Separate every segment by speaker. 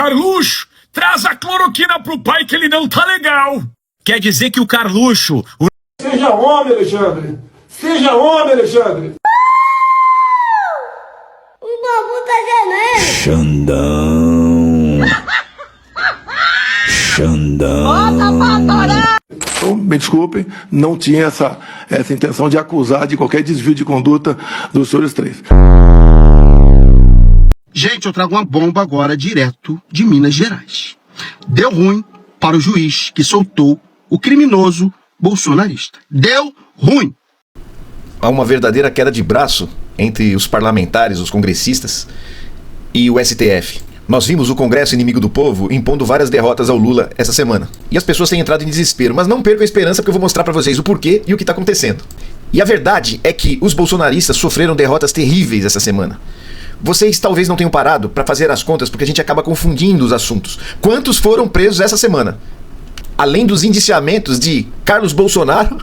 Speaker 1: Carluxo, traz a cloroquina pro pai que ele não tá legal. Quer dizer que o Carluxo...
Speaker 2: Seja homem, Alexandre! Seja homem, Alexandre!
Speaker 3: O bambu tá gemendo!
Speaker 4: Xandão. Xandão.
Speaker 3: Bota pra torar!
Speaker 2: Então, me desculpem, não tinha essa intenção de acusar de qualquer desvio de conduta dos senhores três.
Speaker 5: Gente, eu trago uma bomba agora direto de Minas Gerais. Deu ruim para o juiz que soltou o criminoso bolsonarista. Deu ruim.
Speaker 6: Há uma verdadeira queda de braço entre os parlamentares, os congressistas e o STF. Nós vimos o Congresso inimigo do povo impondo várias derrotas ao Lula essa semana. E as pessoas têm entrado em desespero, mas não percam a esperança porque eu vou mostrar pra vocês o porquê e o que tá acontecendo. E a verdade é que os bolsonaristas sofreram derrotas terríveis essa semana. Vocês talvez não tenham parado pra fazer as contas porque a gente acaba confundindo os assuntos. Quantos foram presos essa semana? Além dos indiciamentos de Carlos Bolsonaro...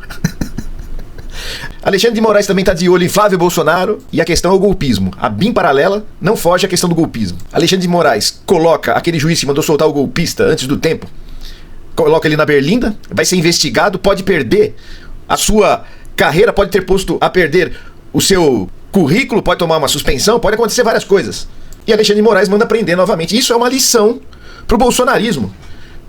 Speaker 6: Alexandre de Moraes também está de olho em Flávio Bolsonaro e a questão é o golpismo. A BIM paralela não foge à questão do golpismo. Alexandre de Moraes coloca aquele juiz que mandou soltar o golpista antes do tempo, coloca ele na berlinda, vai ser investigado, pode perder a sua carreira, pode ter posto a perder o seu currículo, pode tomar uma suspensão, pode acontecer várias coisas. E Alexandre de Moraes manda prender novamente. Isso é uma lição pro bolsonarismo.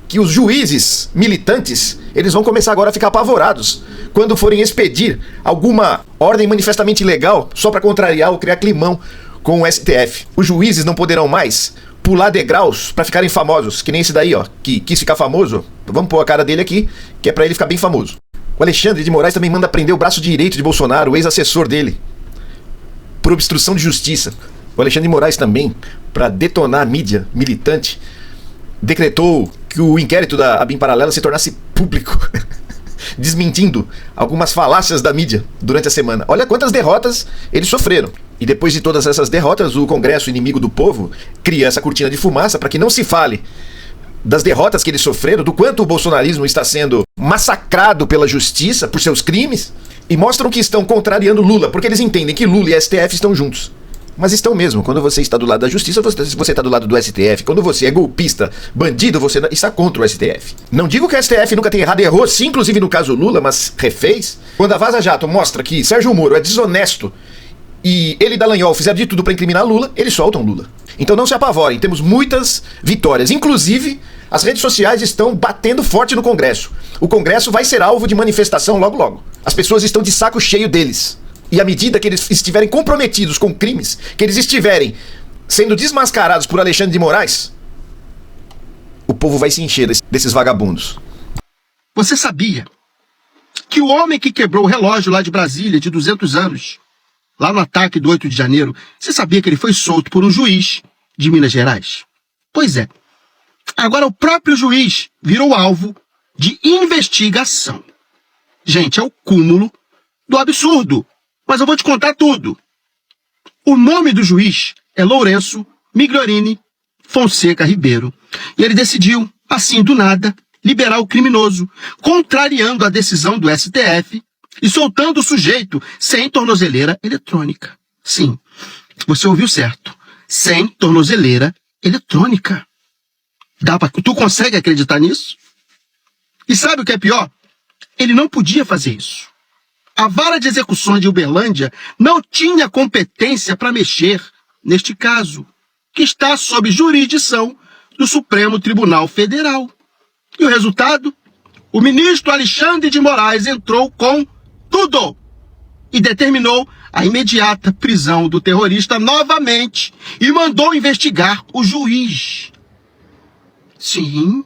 Speaker 6: Que os juízes militantes, eles vão começar agora a ficar apavorados quando forem expedir alguma ordem manifestamente ilegal só para contrariar ou criar climão com o STF. Os juízes não poderão mais pular degraus para ficarem famosos, que nem esse daí, ó, que quis ficar famoso. Vamos pôr a cara dele aqui, que é para ele ficar bem famoso. O Alexandre de Moraes também manda prender o braço direito de Bolsonaro, o ex-assessor dele, por obstrução de justiça. O Alexandre de Moraes também, para detonar a mídia militante, decretou que o inquérito da ABIN Paralela se tornasse público, desmentindo algumas falácias da mídia durante a semana. Olha quantas derrotas eles sofreram. E depois de todas essas derrotas, o Congresso inimigo do povo cria essa cortina de fumaça para que não se fale das derrotas que eles sofreram, do quanto o bolsonarismo está sendo massacrado pela justiça por seus crimes, e mostram que estão contrariando Lula, porque eles entendem que Lula e STF estão juntos. Mas estão mesmo. Quando você está do lado da justiça, você está do lado do STF. Quando você é golpista, bandido, você está contra o STF. Não digo que o STF nunca tenha errado, errou sim, inclusive no caso Lula, mas refez. Quando a Vaza Jato mostra que Sérgio Moro é desonesto e ele e Dallagnol fizeram de tudo para incriminar Lula, eles soltam Lula. Então não se apavorem, temos muitas vitórias. Inclusive, as redes sociais estão batendo forte no Congresso. O Congresso vai ser alvo de manifestação logo logo. As pessoas estão de saco cheio deles. E à medida que eles estiverem comprometidos com crimes, que eles estiverem sendo desmascarados por Alexandre de Moraes, o povo vai se encher desses vagabundos.
Speaker 5: Você sabia que o homem que quebrou o relógio lá de Brasília, de 200 anos, lá no ataque do 8 de janeiro, você sabia que ele foi solto por um juiz de Minas Gerais? Pois é. Agora o próprio juiz virou alvo de investigação. Gente, é o cúmulo do absurdo. Mas eu vou te contar tudo. O nome do juiz é Lourenço Migliorini Fonseca Ribeiro. E ele decidiu, assim do nada, liberar o criminoso, contrariando a decisão do STF e soltando o sujeito sem tornozeleira eletrônica. Sim, você ouviu certo. Sem tornozeleira eletrônica. Tu consegue acreditar nisso? E sabe o que é pior? Ele não podia fazer isso. A vara de execuções de Uberlândia não tinha competência para mexer neste caso, que está sob jurisdição do Supremo Tribunal Federal. E o resultado? O ministro Alexandre de Moraes entrou com tudo e determinou a imediata prisão do terrorista novamente e mandou investigar o juiz. Sim.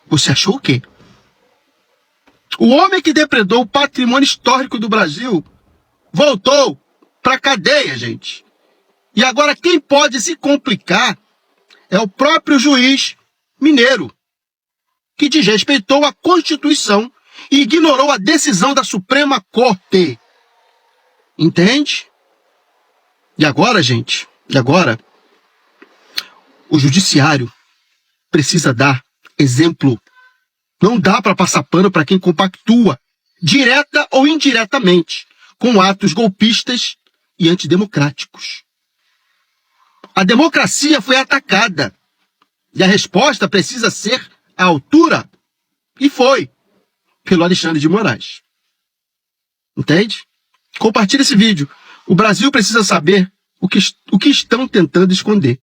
Speaker 5: Você achou o quê? O homem que depredou o patrimônio histórico do Brasil voltou para a cadeia, gente. E agora quem pode se complicar é o próprio juiz mineiro, que desrespeitou a Constituição e ignorou a decisão da Suprema Corte. Entende? E agora, gente, o judiciário precisa dar exemplo. Não dá para passar pano para quem compactua, direta ou indiretamente, com atos golpistas e antidemocráticos. A democracia foi atacada. E a resposta precisa ser à altura. E foi. Pelo Alexandre de Moraes. Entende? Compartilhe esse vídeo. O Brasil precisa saber o que estão tentando esconder.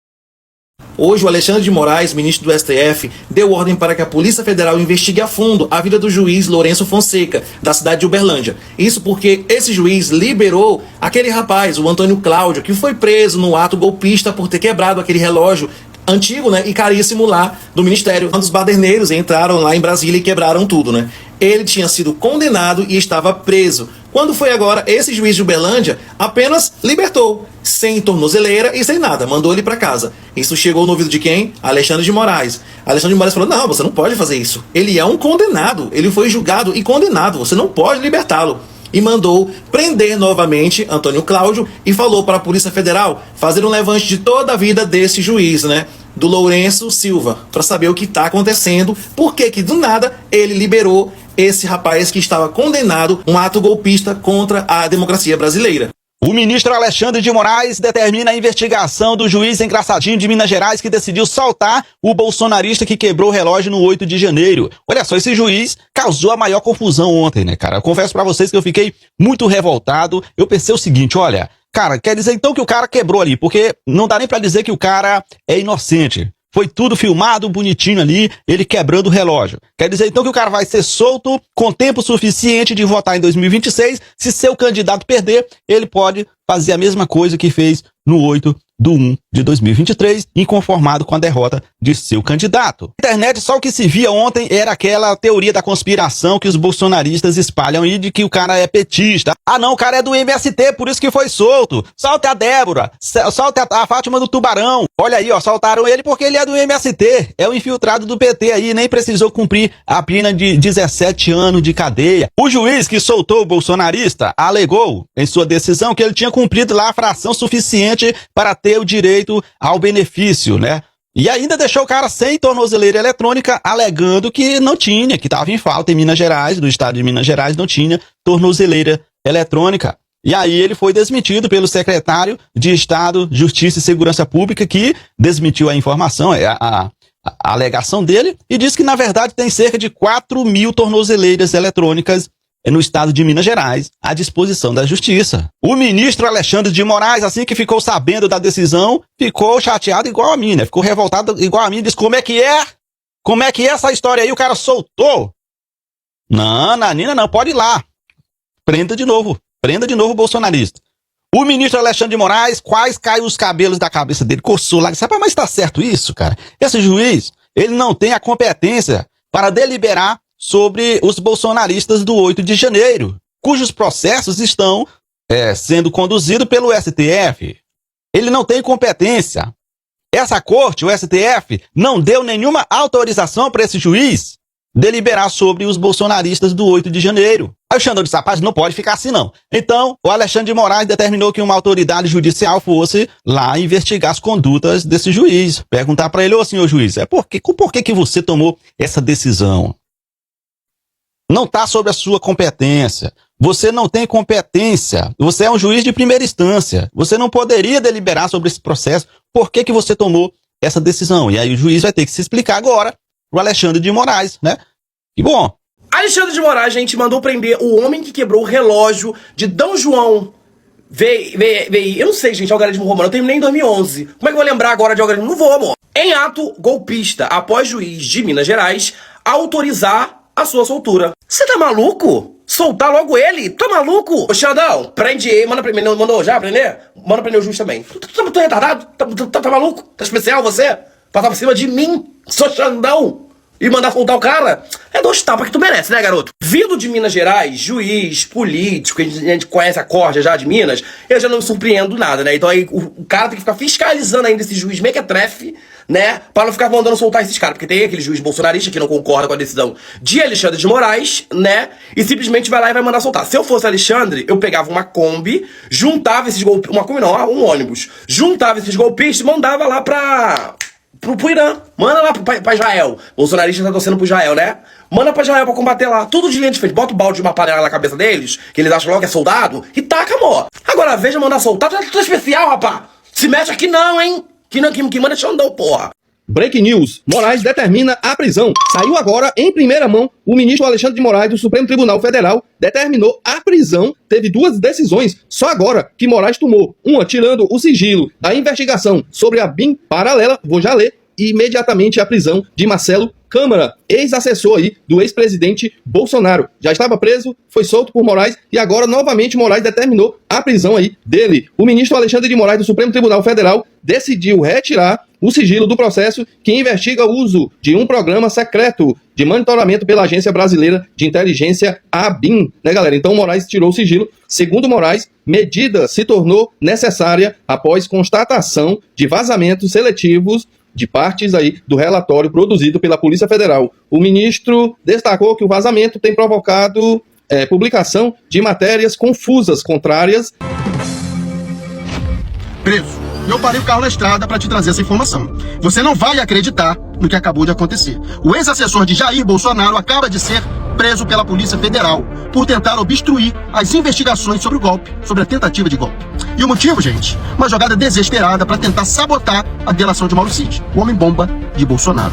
Speaker 7: Hoje, o Alexandre de Moraes, ministro do STF, deu ordem para que a Polícia Federal investigue a fundo a vida do juiz Lourenço Fonseca, da cidade de Uberlândia. Isso porque esse juiz liberou aquele rapaz, o Antônio Cláudio, que foi preso no ato golpista por ter quebrado aquele relógio antigo, né, e caríssimo lá do Ministério. Quando os baderneiros entraram lá em Brasília e quebraram tudo, né? Ele tinha sido condenado e estava preso. Quando foi agora, esse juiz de Uberlândia apenas libertou, sem tornozeleira e sem nada, mandou ele para casa. Isso chegou no ouvido de quem? Alexandre de Moraes. Alexandre de Moraes falou, não, você não pode fazer isso. Ele é um condenado, ele foi julgado e condenado, você não pode libertá-lo. E mandou prender novamente Antônio Cláudio e falou para a Polícia Federal fazer um levante de toda a vida desse juiz, né? Do Lourenço Silva, para saber o que está acontecendo, por que do nada ele liberou esse rapaz que estava condenado um ato golpista contra a democracia brasileira.
Speaker 8: O ministro Alexandre de Moraes determina a investigação do juiz engraçadinho de Minas Gerais que decidiu soltar o bolsonarista que quebrou o relógio no 8 de janeiro. Olha só, esse juiz causou a maior confusão ontem, né, cara? Eu confesso pra vocês que eu fiquei muito revoltado. Eu pensei o seguinte, olha, cara, quer dizer então que o cara quebrou ali, porque não dá nem pra dizer que o cara é inocente. Foi tudo filmado, bonitinho ali, ele quebrando o relógio. Quer dizer então que o cara vai ser solto com tempo suficiente de votar em 2026. Se seu candidato perder, ele pode fazer a mesma coisa que fez no 8/1/2023, inconformado com a derrota de seu candidato. Na internet, só o que se via ontem era aquela teoria da conspiração que os bolsonaristas espalham aí de que o cara é petista. Ah não, o cara é do MST, por isso que foi solto. Solte a Débora, solte a Fátima do Tubarão. Olha aí, ó, soltaram ele porque ele é do MST. É o infiltrado do PT aí, nem precisou cumprir a pena de 17 anos de cadeia. O juiz que soltou o bolsonarista alegou em sua decisão que ele tinha cumprido lá a fração suficiente para ter o direito ao benefício, né? E ainda deixou o cara sem tornozeleira eletrônica, alegando que não tinha, que estava em falta em Minas Gerais, no estado de Minas Gerais não tinha tornozeleira eletrônica. E aí ele foi desmentido pelo secretário de Estado, Justiça e Segurança Pública, que desmentiu a informação, a alegação dele, e disse que na verdade tem cerca de 4.000 tornozeleiras eletrônicas no estado de Minas Gerais, à disposição da Justiça. O ministro Alexandre de Moraes, assim que ficou sabendo da decisão, ficou chateado igual a mim, né? Ficou revoltado igual a mim, disse, como é que é? Como é que é essa história aí? O cara soltou? Não, Nanina, não, pode ir lá. Prenda de novo o bolsonarista. O ministro Alexandre de Moraes, quais caem os cabelos da cabeça dele? Coçou lá, disse, mas tá certo isso, cara? Esse juiz, ele não tem a competência para deliberar sobre os bolsonaristas do 8 de janeiro, cujos processos estão sendo conduzidos pelo STF. Ele não tem competência. Essa corte, o STF, não deu nenhuma autorização para esse juiz deliberar sobre os bolsonaristas do 8 de janeiro. Aí o Xandão disse, rapaz, não pode ficar assim não. Então, o Alexandre de Moraes determinou que uma autoridade judicial fosse lá investigar as condutas desse juiz. Perguntar para ele, ô senhor juiz, por que você tomou essa decisão? Não está sob a sua competência. Você não tem competência. Você é um juiz de primeira instância. Você não poderia deliberar sobre esse processo. Por que você tomou essa decisão? E aí o juiz vai ter que se explicar agora pro Alexandre de Moraes, né? E bom.
Speaker 9: Alexandre de Moraes, gente, mandou prender o homem que quebrou o relógio de D. João. Eu não sei, gente, algarismo romano. Eu terminei em 2011. Como é que eu vou lembrar agora de algarismo? Não vou, amor. Em ato golpista, após juiz de Minas Gerais autorizar a sua soltura. Você tá maluco? Soltar logo ele? Tá maluco? Ô, Xandão, prende ele. Manda prender. Mandou já prender? Manda prender o juiz também. Tu é retardado? Tá maluco? Tá especial você? Passar por cima de mim? Sou Xandão? E mandar soltar o cara? É 2 tapas que tu merece, né, garoto? Vindo de Minas Gerais, juiz, político, a gente conhece a corja já de Minas, eu já não me surpreendo nada, né? Então aí o cara tem que ficar fiscalizando ainda esse juiz mequetrefe, né? Pra não ficar mandando soltar esses caras. Porque tem aquele juiz bolsonarista que não concorda com a decisão de Alexandre de Moraes, né? E simplesmente vai lá e vai mandar soltar. Se eu fosse Alexandre, eu pegava uma Kombi, juntava esses golpistas... Uma Kombi não, um ônibus. Juntava esses golpistas e mandava lá pro Irã. Manda lá pra Israel. O bolsonarista tá torcendo pro Israel, né? Manda pra Israel pra combater lá. Tudo de linha de frente. Bota o balde de uma panela na cabeça deles, que eles acham logo que é soldado, e taca, amor. Agora veja mandar soltar. Tu é especial, rapá. Se mexe aqui não, hein? Que manda é Xandão, porra.
Speaker 5: Break News. Moraes determina a prisão. Saiu agora, em primeira mão, o ministro Alexandre de Moraes do Supremo Tribunal Federal determinou a prisão. Teve duas decisões só agora que Moraes tomou. Uma tirando o sigilo da investigação sobre a BIM paralela, vou já ler, e imediatamente a prisão de Marcelo Câmara, ex-assessor aí do ex-presidente Bolsonaro. Já estava preso, foi solto por Moraes e agora novamente Moraes determinou a prisão aí dele. O ministro Alexandre de Moraes do Supremo Tribunal Federal decidiu retirar o sigilo do processo que investiga o uso de um programa secreto de monitoramento pela Agência Brasileira de Inteligência, a ABIN, né, galera? Então Moraes tirou o sigilo. Segundo Moraes, medida se tornou necessária após constatação de vazamentos seletivos de partes aí do relatório produzido pela Polícia Federal. O ministro destacou que o vazamento tem provocado publicação de matérias confusas, contrárias. Preso. Eu parei o carro na estrada para te trazer essa informação. Você não vai acreditar no que acabou de acontecer. O ex-assessor de Jair Bolsonaro acaba de ser preso pela Polícia Federal por tentar obstruir as investigações sobre o golpe, sobre a tentativa de golpe. E o motivo, gente? Uma jogada desesperada para tentar sabotar a delação de Mauro Cid, o homem-bomba de Bolsonaro.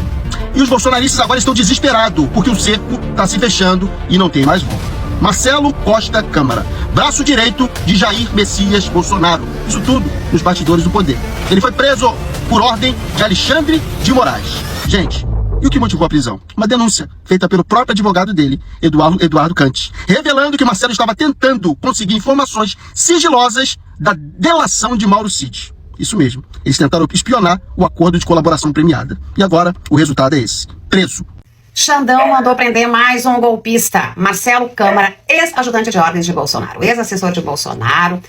Speaker 5: E os bolsonaristas agora estão desesperados, porque o cerco está se fechando e não tem mais volta. Marcelo Costa Câmara, braço direito de Jair Messias Bolsonaro. Isso tudo nos bastidores do poder. Ele foi preso por ordem de Alexandre de Moraes. Gente, e o que motivou a prisão? Uma denúncia feita pelo próprio advogado dele, Eduardo Cante, revelando que Marcelo estava tentando conseguir informações sigilosas da delação de Mauro Cid. Isso mesmo, eles tentaram espionar o acordo de colaboração premiada. E agora, o resultado é esse. Preso.
Speaker 10: Xandão mandou prender mais um golpista, Marcelo Câmara, ex-ajudante de ordens de Bolsonaro, ex-assessor de Bolsonaro.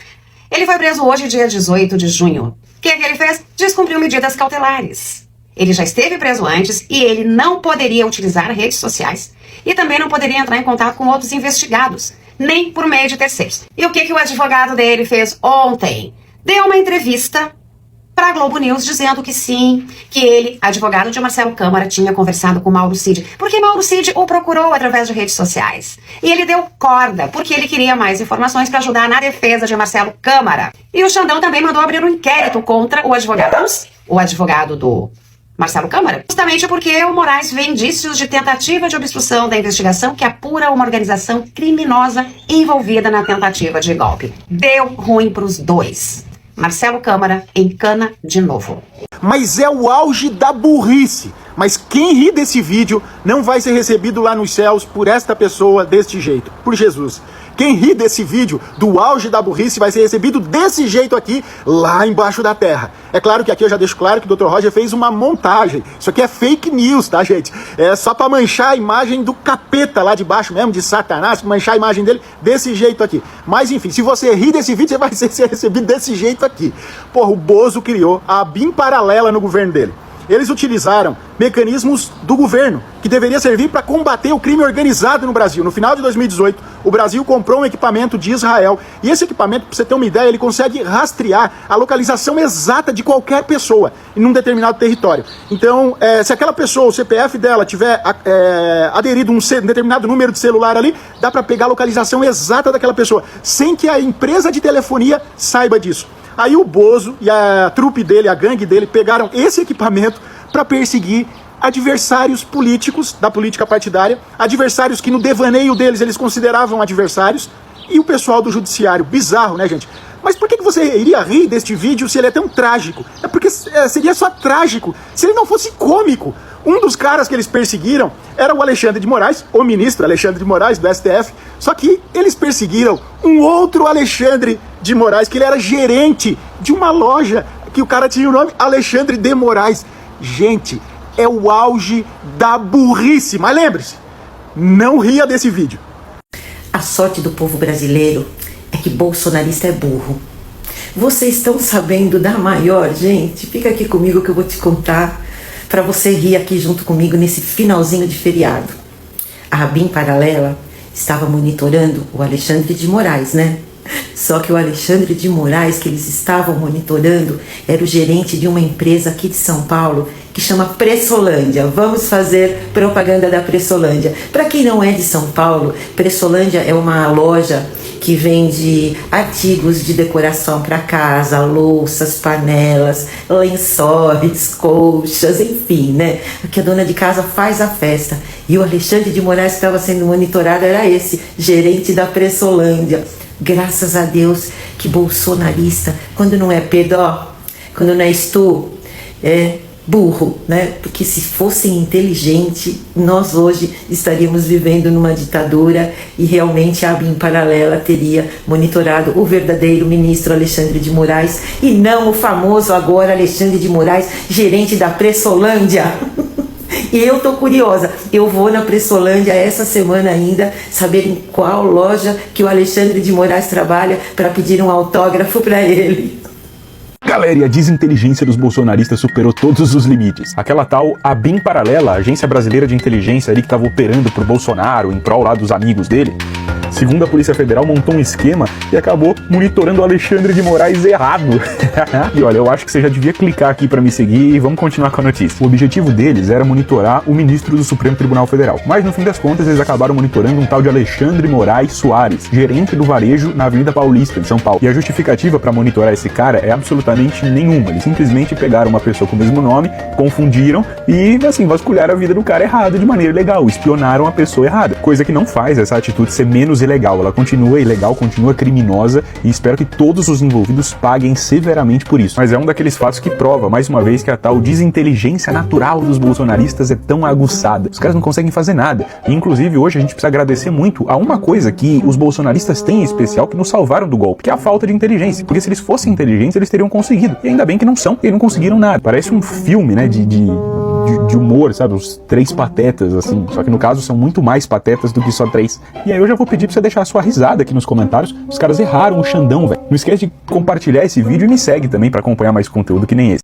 Speaker 10: Ele foi preso hoje, dia 18 de junho. O que ele fez? Descumpriu medidas cautelares. Ele já esteve preso antes e ele não poderia utilizar redes sociais e também não poderia entrar em contato com outros investigados, nem por meio de terceiros. E o que o advogado dele fez ontem? Deu uma entrevista para a Globo News dizendo que sim, que ele, advogado de Marcelo Câmara, tinha conversado com Mauro Cid, porque Mauro Cid o procurou através de redes sociais. E ele deu corda, porque ele queria mais informações para ajudar na defesa de Marcelo Câmara. E o Xandão também mandou abrir um inquérito contra o advogado do Marcelo Câmara, justamente porque o Moraes vê indícios de tentativa de obstrução da investigação que apura uma organização criminosa envolvida na tentativa de golpe. Deu ruim para os dois. Marcelo Câmara encana de novo.
Speaker 11: Mas é o auge da burrice. Mas quem ri desse vídeo não vai ser recebido lá nos céus por esta pessoa deste jeito, por Jesus. Quem ri desse vídeo do auge da burrice vai ser recebido desse jeito aqui, lá embaixo da terra. É claro que aqui eu já deixo claro que o Dr. Roger fez uma montagem. Isso aqui é fake news, tá, gente? É só pra manchar a imagem do capeta lá de baixo mesmo, de Satanás, manchar a imagem dele desse jeito aqui. Mas enfim, se você rir desse vídeo, você vai ser recebido desse jeito aqui. Porra, o Bozo criou a BIM paralela no governo dele. Eles utilizaram mecanismos do governo que deveria servir para combater o crime organizado no Brasil. No final de 2018, o Brasil comprou um equipamento de Israel e esse equipamento, para você ter uma ideia, ele consegue rastrear a localização exata de qualquer pessoa em um determinado território. Então, se aquela pessoa, o CPF dela, tiver aderido um determinado número de celular ali, dá para pegar a localização exata daquela pessoa, sem que a empresa de telefonia saiba disso. Aí o Bozo e a trupe dele, a gangue dele, pegaram esse equipamento para perseguir adversários políticos da política partidária, adversários que no devaneio deles eles consideravam adversários, e o pessoal do judiciário. Bizarro, né, gente? Mas por que você iria rir deste vídeo se ele é tão trágico? É porque seria só trágico se ele não fosse cômico. Um dos caras que eles perseguiram era o Alexandre de Moraes, o ministro Alexandre de Moraes do STF, só que eles perseguiram um outro Alexandre de Moraes, que ele era gerente de uma loja, que o cara tinha o nome Alexandre de Moraes. Gente, é o auge da burrice, mas lembre-se, não ria desse vídeo.
Speaker 12: A sorte do povo brasileiro é que bolsonarista é burro. Vocês estão sabendo da maior, gente? Fica aqui comigo que eu vou te contar para você rir aqui junto comigo nesse finalzinho de feriado. A BIM paralela estava monitorando o Alexandre de Moraes, né? Só que o Alexandre de Moraes que eles estavam monitorando era o gerente de uma empresa aqui de São Paulo que chama Pressolândia. Vamos fazer propaganda da Pressolândia. Para quem não é de São Paulo, Pressolândia é uma loja que vende artigos de decoração para casa, louças, panelas, lençóis, colchas, enfim, né? Que a dona de casa faz a festa. E o Alexandre de Moraes que estava sendo monitorado era esse, gerente da Pressolândia. Graças a Deus que bolsonarista, quando não é pedó, quando não é é burro, né? Porque se fossem inteligentes, nós hoje estaríamos vivendo numa ditadura e realmente a ABIN paralela teria monitorado o verdadeiro ministro Alexandre de Moraes e não o famoso agora Alexandre de Moraes, gerente da Pressolândia. E eu tô curiosa, eu vou na Pressolândia essa semana ainda, saber em qual loja que o Alexandre de Moraes trabalha para pedir um autógrafo para ele.
Speaker 13: Galera, e a desinteligência dos bolsonaristas superou todos os limites. Aquela tal ABIN paralela, a Agência Brasileira de Inteligência ali que estava operando pro Bolsonaro, em prol lá dos amigos dele, segundo a Polícia Federal, montou um esquema e acabou monitorando o Alexandre de Moraes errado. E olha, eu acho que você já devia clicar aqui pra me seguir e vamos continuar com a notícia. O objetivo deles era monitorar o ministro do Supremo Tribunal Federal. Mas no fim das contas, eles acabaram monitorando um tal de Alexandre Moraes Soares, gerente do varejo na Avenida Paulista, em São Paulo. E a justificativa pra monitorar esse cara é absolutamente nenhuma. Eles simplesmente pegaram uma pessoa com o mesmo nome, confundiram e, assim, vasculharam a vida do cara errado de maneira ilegal, espionaram a pessoa errada. Coisa que não faz essa atitude ser menos ilegal, ela continua ilegal, continua criminosa e espero que todos os envolvidos paguem severamente por isso. Mas é um daqueles fatos que prova, mais uma vez, que a tal desinteligência natural dos bolsonaristas é tão aguçada. Os caras não conseguem fazer nada. E, inclusive, hoje a gente precisa agradecer muito a uma coisa que os bolsonaristas têm em especial que nos salvaram do golpe, que é a falta de inteligência. Porque se eles fossem inteligentes, eles teriam conseguido. E ainda bem que não são, e não conseguiram nada. Parece um filme, né, de humor, sabe? Os três patetas, assim. Só que no caso são muito mais patetas do que só três. E aí eu já vou pedir pra você deixar a sua risada aqui nos comentários. Os caras erraram o Xandão, velho. Não esquece de compartilhar esse vídeo e me segue também pra acompanhar mais conteúdo que nem esse.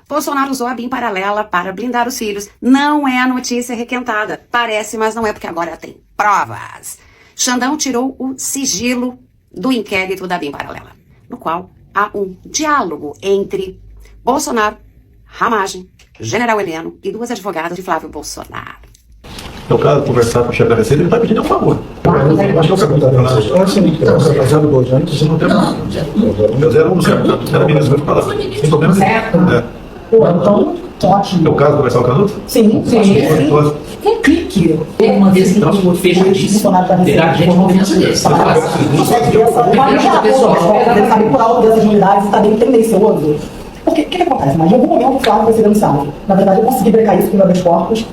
Speaker 10: Bolsonaro usou a ABIN paralela para blindar os filhos. Não é a notícia requentada. Parece, mas não é, porque agora tem provas. Xandão tirou o sigilo do inquérito da ABIN paralela, no qual há um diálogo entre Bolsonaro, Ramagem, General Heleno e duas advogadas de Flávio Bolsonaro.
Speaker 2: É o caso conversar com o chefe da Receita, ele vai pedir um favor. Acho que eu quero rapaziada do Bojante, você não tem nada. Eu zero um certo. Era ministro que falava. Sem problema. Certo.
Speaker 14: Então, ótimo.
Speaker 2: É o caso conversar com o Canuto?
Speaker 14: Sim. Um clique. Uma vez que nós fechadíssimo, pegar gente com confiança desse. Ele sabe por alto dessas unidades e está bem tendencioso. Porque o que acontece? Mas em algum momento o Flávio vai ser denunciado. Na verdade, eu consegui brecar isso com o meu habeas corpus.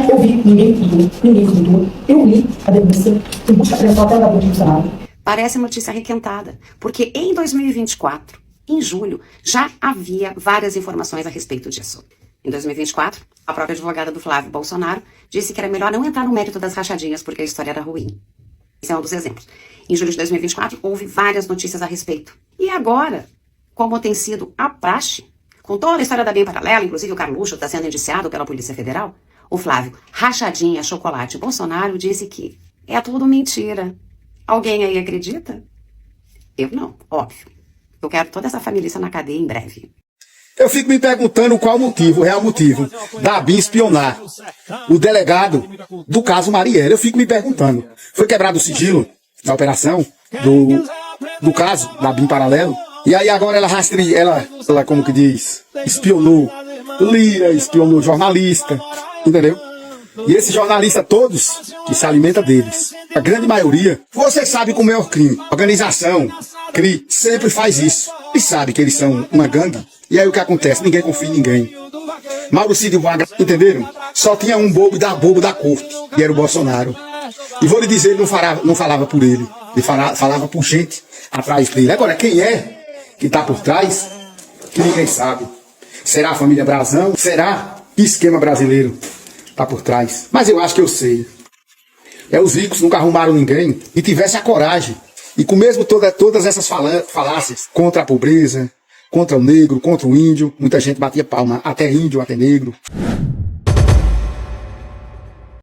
Speaker 14: Eu vi, ninguém viu tudo. Eu li a denúncia em busca de apreensão até o gabinete do Senado.
Speaker 10: Parece notícia requentada, porque em 2024, em julho, já havia várias informações a respeito disso. Em 2024, a própria advogada do Flávio Bolsonaro disse que era melhor não entrar no mérito das rachadinhas porque a história era ruim. Esse é um dos exemplos. Em julho de 2024, houve várias notícias a respeito. E agora, como tem sido a praxe, com toda a história da ABIN paralela, inclusive o Carluxo está sendo indiciado pela Polícia Federal, o Flávio, rachadinha, chocolate, Bolsonaro disse que é tudo mentira. Alguém aí acredita? Eu não, óbvio. Eu quero toda essa família na cadeia em breve.
Speaker 5: Eu fico me perguntando qual o motivo, o real motivo da ABIN espionar o delegado do caso Marielle. Eu fico me perguntando. Foi quebrado o sigilo da operação do caso da ABIN paralelo? E aí agora ela rastreia, ela como que diz, espionou Lira, espionou jornalista, entendeu? E esses jornalistas todos, que se alimenta deles, a grande maioria, você sabe como é o crime. A organização, CRI, sempre faz isso. E sabe que eles são uma gangue. E aí o que acontece? Ninguém confia em ninguém. Mauro Cid Wagner, entenderam? Só tinha um bobo da corte, e era o Bolsonaro. E vou lhe dizer, ele não falava por ele. Ele falava por gente atrás dele. Agora, quem é que está por trás, que ninguém sabe. Será a família Brazão? Será que esquema brasileiro está por trás? Mas eu acho que eu sei. Os ricos nunca arrumaram ninguém e tivesse a coragem. E com mesmo todas essas falácias contra a pobreza, contra o negro, contra o índio, muita gente batia palma, até índio, até negro.